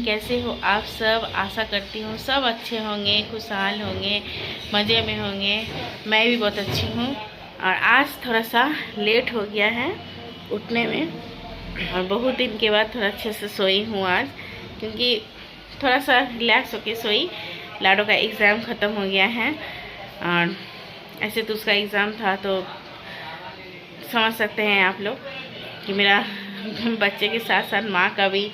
कैसे हो आप सब। आशा करती हूँ सब अच्छे होंगे, खुशहाल होंगे, मज़े में होंगे। मैं भी बहुत अच्छी हूँ। और आज थोड़ा सा लेट हो गया है उठने में, और बहुत दिन के बाद थोड़ा अच्छे से सोई हूँ आज, क्योंकि थोड़ा सा रिलैक्स होके सोई। लाडो का एग्ज़ाम ख़त्म हो गया है, और ऐसे तो उसका एग्ज़ाम था, तो समझ सकते हैं आप लोग कि मेरा बच्चे के साथ साथ माँ का भी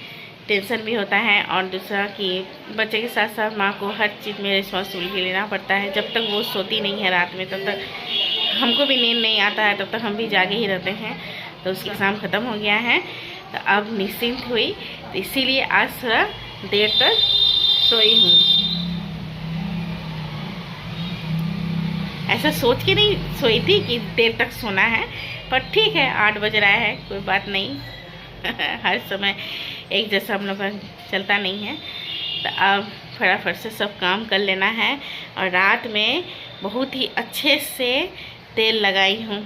टेंशन भी होता है। और दूसरा कि बच्चे के साथ साथ माँ को हर चीज़ में रिस्पॉन्सिबिलिटी लेना पड़ता है। जब तक वो सोती नहीं है रात में, तब तक हमको भी नींद नहीं आता है, तब तक हम भी जागे ही रहते हैं। तो उसका एग्ज़ाम ख़त्म हो गया है, तो अब निश्चिंत हुई, तो इसीलिए आज थोड़ा देर तक सोई हूँ। ऐसा सोच के नहीं सोई थी कि देर तक सोना है, पर ठीक है, 8 बज रहा है, कोई बात नहीं। हर समय एक जैसा हम लोग का चलता नहीं है, तो अब फटाफट से सब काम कर लेना है। और रात में बहुत ही अच्छे से तेल लगाई हूँ,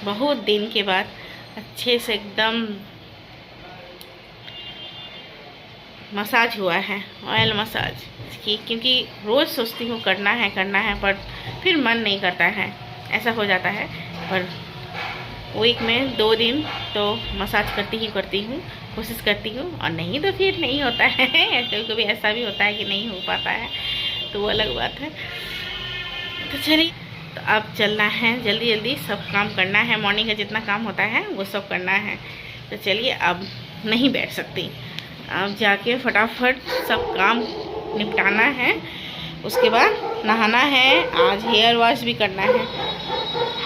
बहुत दिन के बाद अच्छे से एकदम मसाज हुआ है, ऑयल मसाज की, क्योंकि रोज़ सोचती हूँ करना है, पर फिर मन नहीं करता है, ऐसा हो जाता है। पर वीक में 2 दिन तो मसाज करती हूँ, कोशिश करती हूँ, और नहीं तो फिर नहीं होता है। कभी कभी ऐसा भी होता है कि नहीं हो पाता है, तो वो अलग बात है। तो चलिए, तो अब चलना है, जल्दी जल्दी सब काम करना है। मॉर्निंग का जितना काम होता है वो सब करना है। तो चलिए, अब नहीं बैठ सकती, अब जाके फटाफट सब काम निपटाना है। उसके बाद नहाना है, आज हेयर वॉश भी करना है।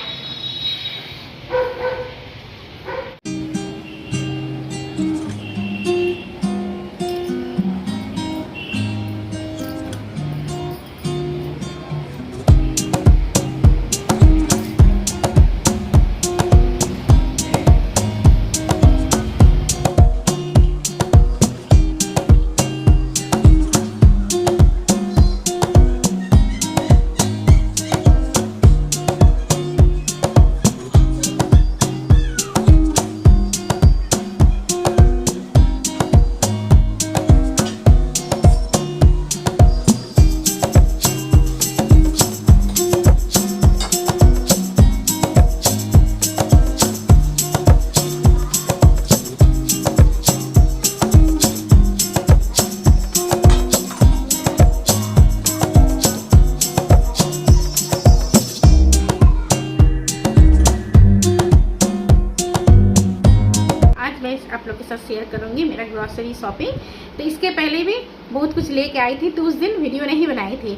आप लोग के साथ शेयर करूंगी मेरा ग्रॉसरी शॉपिंग। तो इसके पहले भी बहुत कुछ लेके आई थी, तो उस दिन वीडियो नहीं बनाई थी,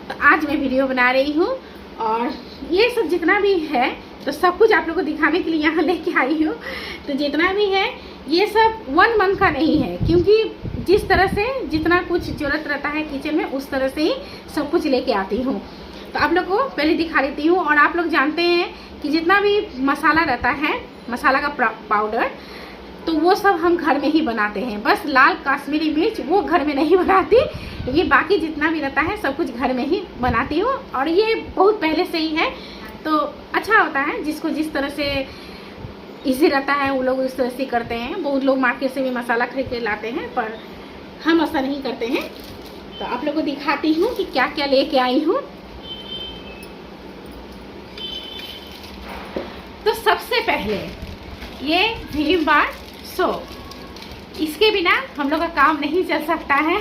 तो आज मैं वीडियो बना रही हूँ। और ये सब जितना भी है, तो सब कुछ आप लोग को दिखाने के लिए यहाँ लेके आई हूँ। तो जितना भी है ये सब 1 मंथ का नहीं है, क्योंकि जिस तरह से जितना कुछ ज़रूरत रहता है किचन में, उस तरह से ही सब कुछ लेके आती हूँ। तो आप लोग को पहले दिखा देती हूँ। और आप लोग जानते हैं कि जितना भी मसाला रहता है, मसाला का पाउडर, तो वो सब हम घर में ही बनाते हैं। बस लाल काश्मीरी मिर्च वो घर में नहीं बनाती, ये बाकी जितना भी रहता है सब कुछ घर में ही बनाती हूँ। और ये बहुत पहले से ही है, तो अच्छा होता है। जिसको जिस तरह से इजी रहता है वो लोग उस तरह से करते हैं। बहुत लोग मार्केट से भी मसाला खरीद के लाते हैं, पर हम ऐसा नहीं करते हैं। तो आप लोग को दिखाती हूँ कि क्या क्या लेके आई हूँ। तो सबसे पहले ये विम बार सोप, इसके बिना हम लोग का काम नहीं चल सकता है,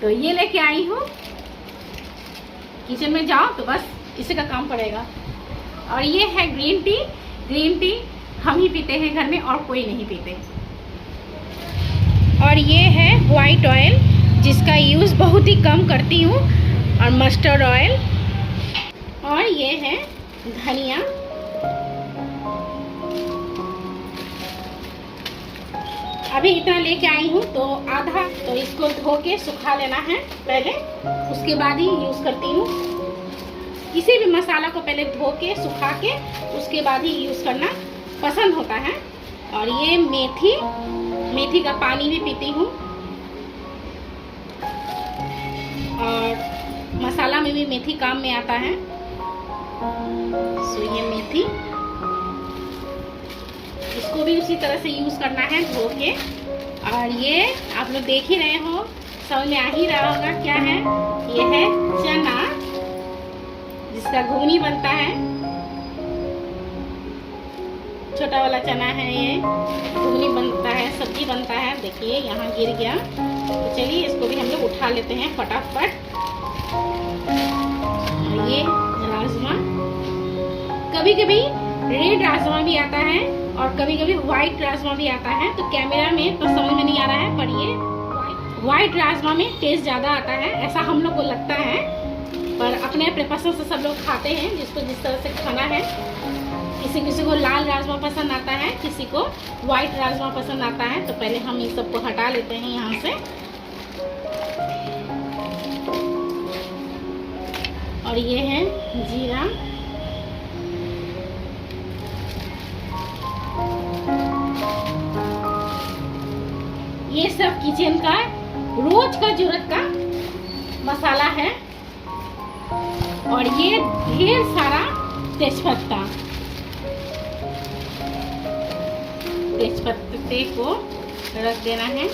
तो ये लेके आई हूँ। किचन में जाओ तो बस इसी का काम पड़ेगा। और ये है ग्रीन टी। ग्रीन टी हम ही पीते हैं घर में, और कोई नहीं पीते। और ये है वाइट ऑयल, जिसका यूज़ बहुत ही कम करती हूँ, और मस्टर्ड ऑयल। और ये है धनिया। अभी इतना लेके आई हूँ, तो आधा तो इसको धो के सुखा लेना है पहले, उसके बाद ही यूज़ करती हूँ। किसी भी मसाला को पहले धो के सुखा के उसके बाद ही यूज़ करना पसंद होता है। और ये मेथी का पानी भी पीती हूँ। और मसाला में भी मेथी काम में आता है। सो ये मेथी, इसको भी उसी तरह से यूज़ करना है, धो के और ये आप लोग देख ही रहे हो, समझ में आ ही रहा होगा क्या है। ये है चना जिसका घुगनी बनता है, छोटा वाला चना है, ये घुगनी बनता है, सब्जी बनता है। देखिए यहाँ गिर गया, तो चलिए इसको भी हम लोग उठा लेते हैं फटाफट। ये राजमा, कभी कभी रेड राजमा भी आता है और कभी कभी व्हाइट राजमा भी आता है, तो कैमरा में तो समझ में नहीं आ रहा है, पर ये व्हाइट राजमा में टेस्ट ज़्यादा आता है, ऐसा हम लोग को लगता है। पर अपने अपने पसंद से सब लोग खाते हैं, जिसको जिस तरह से खाना है। किसी किसी को लाल राजमा पसंद आता है, किसी को व्हाइट राजमा पसंद आता है। तो पहले हम इन सबको हटा लेते हैं यहाँ से। और ये है जीरा, ये सब किचन का रोज का जरूरत का मसाला है। और ये ढेर सारा तेजपत्ता को रख देना है,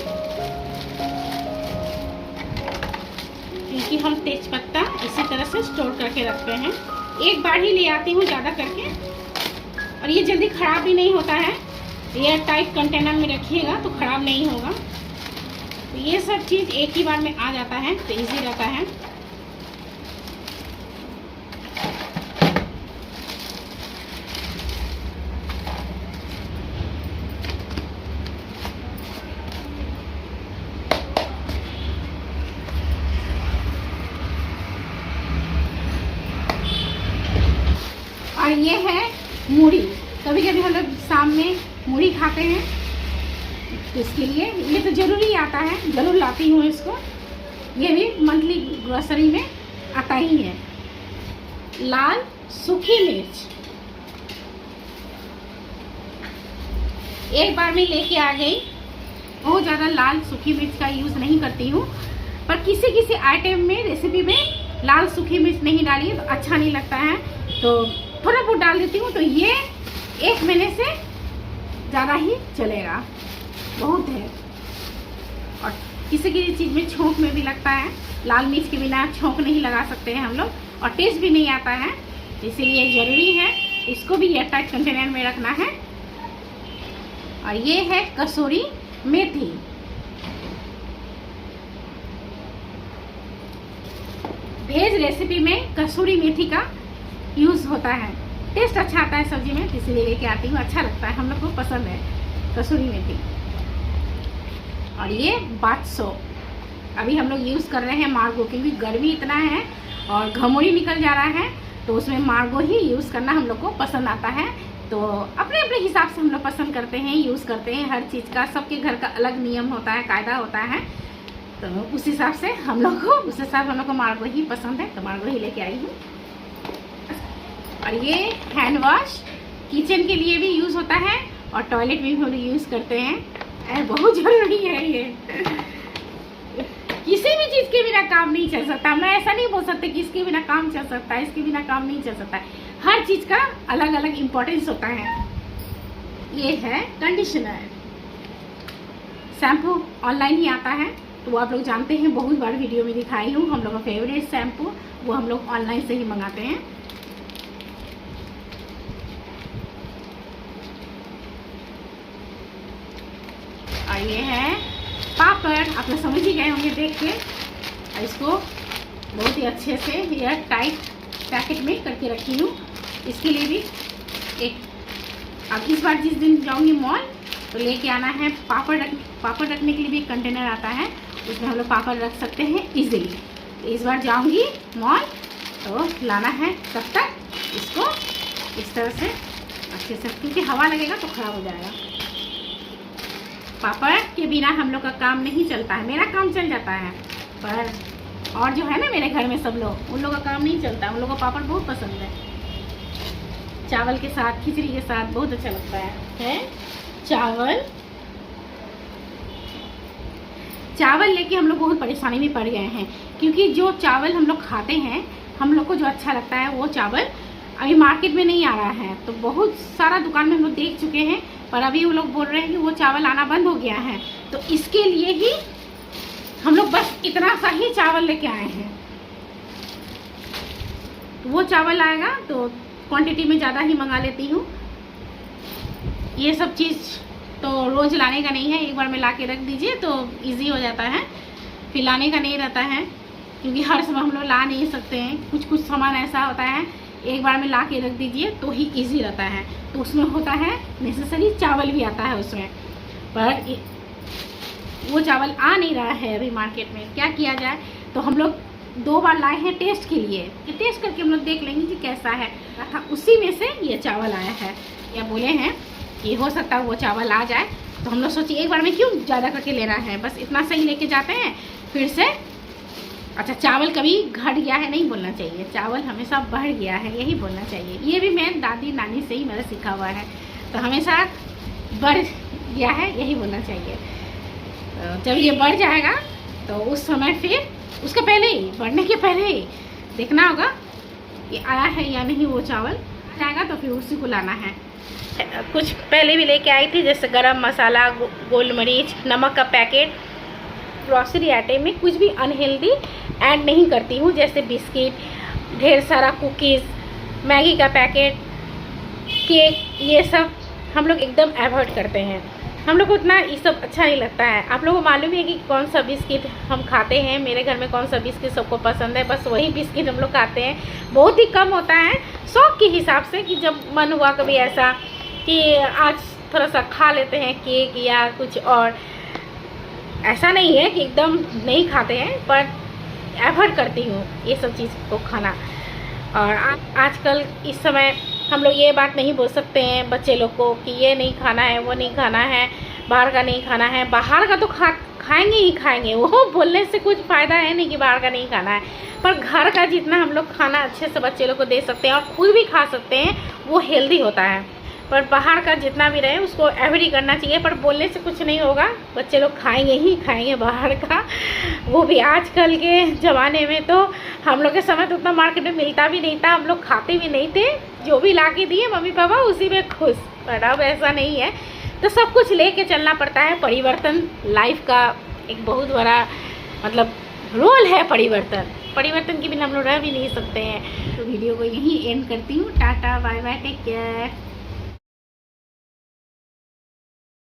क्योंकि हम तेजपत्ता इसी तरह से स्टोर करके रखते हैं। एक बार ही ले आती हूँ ज़्यादा करके, और ये जल्दी ख़राब भी नहीं होता है। एयर टाइट कंटेनर में रखिएगा तो ख़राब नहीं होगा। तो ये सब चीज़ एक ही बार में आ जाता है, तो इजी रहता है। और ये है मूढ़ी, कभी कभी हम लोग शाम में मूढ़ी खाते हैं, तो इसके लिए ये तो ज़रूरी आता है, ज़रूर लाती हूँ इसको। ये भी मंथली ग्रोसरी में आता ही है। लाल सूखी मिर्च एक बार में लेके आ गई। बहुत ज़्यादा लाल सूखी मिर्च का यूज़ नहीं करती हूँ, पर किसी किसी आइटम में, रेसिपी में लाल सूखी मिर्च नहीं डाली तो अच्छा नहीं लगता है, तो थोड़ा बहुत डाल देती हूँ। तो ये 1 महीने से ज़्यादा ही चलेगा, बहुत है। और किसी किसी चीज़ में छोंक में भी लगता है, लाल मिर्च के बिना छोंक नहीं लगा सकते हैं हम लोग, और टेस्ट भी नहीं आता है, इसीलिए ज़रूरी है इसको भी एयर टाइट कंटेनर में रखना है। और ये है कसूरी मेथी, वेज रेसिपी में कसूरी मेथी का यूज़ होता है, टेस्ट अच्छा आता है सब्जी में, इसीलिए लेके आती हूँ, अच्छा लगता है, हम लोग को पसंद है कसूरी मेथी। और ये बादसो अभी हम लोग यूज़ कर रहे हैं मार्गो, क्योंकि गर्मी इतना है और घमौरी निकल जा रहा है, तो उसमें मार्गो ही यूज़ करना हम लोग को पसंद आता है। तो अपने अपने हिसाब से हम लोग पसंद करते हैं, यूज़ करते हैं। हर चीज़ का, सबके घर का अलग नियम होता है, कायदा होता है, तो उस हिसाब से हम लोग को मार्गो ही पसंद है, तो मार्गो ही लेके आई हूँ। और ये हैंड वॉश किचन के लिए भी यूज़ होता है और टॉयलेट में भी हम लोग यूज़ करते हैं, बहुत ज़रूरी है ये। किसी भी चीज़ के बिना काम नहीं चल सकता। मैं ऐसा नहीं बोल सकती कि इसके बिना काम चल सकता है, इसके बिना काम नहीं चल सकता है। हर चीज़ का अलग अलग इम्पोर्टेंस होता है। ये है कंडीशनर, शैम्पू ऑनलाइन ही आता है, तो आप लोग जानते हैं, बहुत बार वीडियो में दिखाई हूँ। हम लोग का फेवरेट शैम्पू वो हम लोग ऑनलाइन से ही मंगाते हैं। और ये है पापड़, आप लोग समझ ही गए होंगे देख के। और इसको बहुत ही अच्छे से एयर टाइट पैकेट में करके रखी हूँ। इसके लिए भी एक, अब इस बार जिस दिन जाऊँगी मॉल तो लेके आना है पापड़ रखने के लिए भी एक कंटेनर आता है, उसमें हम लोग पापड़ रख सकते हैं इजीली। तो इस बार जाऊँगी मॉल तो लाना है, तब तक इसको इस तरह से अच्छे से, क्योंकि हवा लगेगा तो ख़राब हो जाएगा। पापड़ के बिना हम लोग का काम नहीं चलता है। मेरा काम चल जाता है, पर और जो है ना मेरे घर में सब लोग, उन लोगों का काम नहीं चलता। उन लोगों को पापड़ बहुत पसंद है, चावल के साथ, खिचड़ी के साथ बहुत अच्छा लगता है। चावल लेके हम लोग बहुत परेशानी में पड़ गए हैं, क्योंकि जो चावल हम लोग खाते हैं, हम लोग को जो अच्छा लगता है वो चावल अभी मार्केट में नहीं आ रहा है। तो बहुत सारा दुकान में हम लोग देख चुके हैं, पर अभी वो लोग बोल रहे हैं कि वो चावल आना बंद हो गया है। तो इसके लिए ही हम लोग बस इतना सा ही चावल लेके आए हैं। वो चावल आएगा तो क्वांटिटी में ज़्यादा ही मंगा लेती हूँ। ये सब चीज़ तो रोज़ लाने का नहीं है, एक बार में ला के रख दीजिए तो इजी हो जाता है, फिर लाने का नहीं रहता है, क्योंकि हर समय हम लोग ला नहीं सकते हैं। कुछ कुछ सामान ऐसा होता है एक बार में ला के रख दीजिए तो ही इजी रहता है। तो उसमें होता है नेसेसरी चावल भी आता है उसमें, पर वो चावल आ नहीं रहा है अभी मार्केट में। क्या किया जाए, तो हम लोग 2 बार लाए हैं टेस्ट के लिए, कि टेस्ट करके हम लोग देख लेंगे कि कैसा है। उसी में से ये चावल आया है, या बोले हैं कि हो सकता है वो चावल आ जाए। तो हम लोग सोचिए एक बार में क्यों ज़्यादा करके लेना है, बस इतना सही लेके जाते हैं फिर से। अच्छा, चावल कभी घट गया है नहीं बोलना चाहिए, चावल हमेशा बढ़ गया है यही बोलना चाहिए। ये भी मैं दादी नानी से ही मेरा सीखा हुआ है, तो हमेशा बढ़ गया है यही बोलना चाहिए। तो जब ये बढ़ जाएगा तो उस समय फिर उसके पहले ही, बढ़ने के पहले ही देखना होगा कि आया है या नहीं। वो चावल जाएगा तो फिर उसी को लाना है। कुछ पहले भी लेके आई थी, जैसे गरम मसाला, गोल मरीच, नमक का पैकेट। ग्रॉसरी आइटम में कुछ भी अनहेल्दी ऐड नहीं करती हूँ, जैसे बिस्किट, ढेर सारा कुकीज़, मैगी का पैकेट, केक, ये सब हम लोग एकदम अवॉइड करते हैं। हम लोग को उतना ये सब अच्छा नहीं लगता है। आप लोगों को मालूम है कि कौन सा बिस्किट हम खाते हैं, मेरे घर में कौन सा बिस्किट सबको पसंद है, बस वही बिस्किट हम लोग खाते हैं। बहुत ही कम होता है, शौक के हिसाब से, कि जब मन हुआ कभी ऐसा कि आज थोड़ा सा खा लेते हैं केक या कुछ और। ऐसा नहीं है कि एकदम नहीं खाते हैं, पर अवॉइड करती हूँ ये सब चीज़ को खाना। और आजकल इस समय हम लोग ये बात नहीं बोल सकते हैं बच्चे लोग को कि ये नहीं खाना है, वो नहीं खाना है, बाहर का नहीं खाना है। बाहर का तो खाएंगे ही खाएंगे, वो बोलने से कुछ फ़ायदा है नहीं कि बाहर का नहीं खाना है। पर घर का जितना हम लोग खाना अच्छे से बच्चे लोग को दे सकते हैं और खुद भी खा सकते हैं, वो हेल्दी होता है। पर बाहर का जितना भी रहे उसको अवॉइड करना चाहिए, पर बोलने से कुछ नहीं होगा, बच्चे लोग खाएंगे ही खाएंगे बाहर का। वो भी आजकल के ज़माने में, तो हम लोग के समय तो उतना मार्केट में मिलता भी नहीं था, हम लोग खाते भी नहीं थे, जो भी ला के दिए मम्मी पापा उसी में खुश। पर अब ऐसा नहीं है, तो सब कुछ लेके चलना पड़ता है। परिवर्तन लाइफ का एक बहुत बड़ा मतलब रोल है। परिवर्तन के बिना हम लोग रह भी नहीं सकते हैं। तो वीडियो को यहीं एंड करती हूँ। Ta-ta bye bye, take care.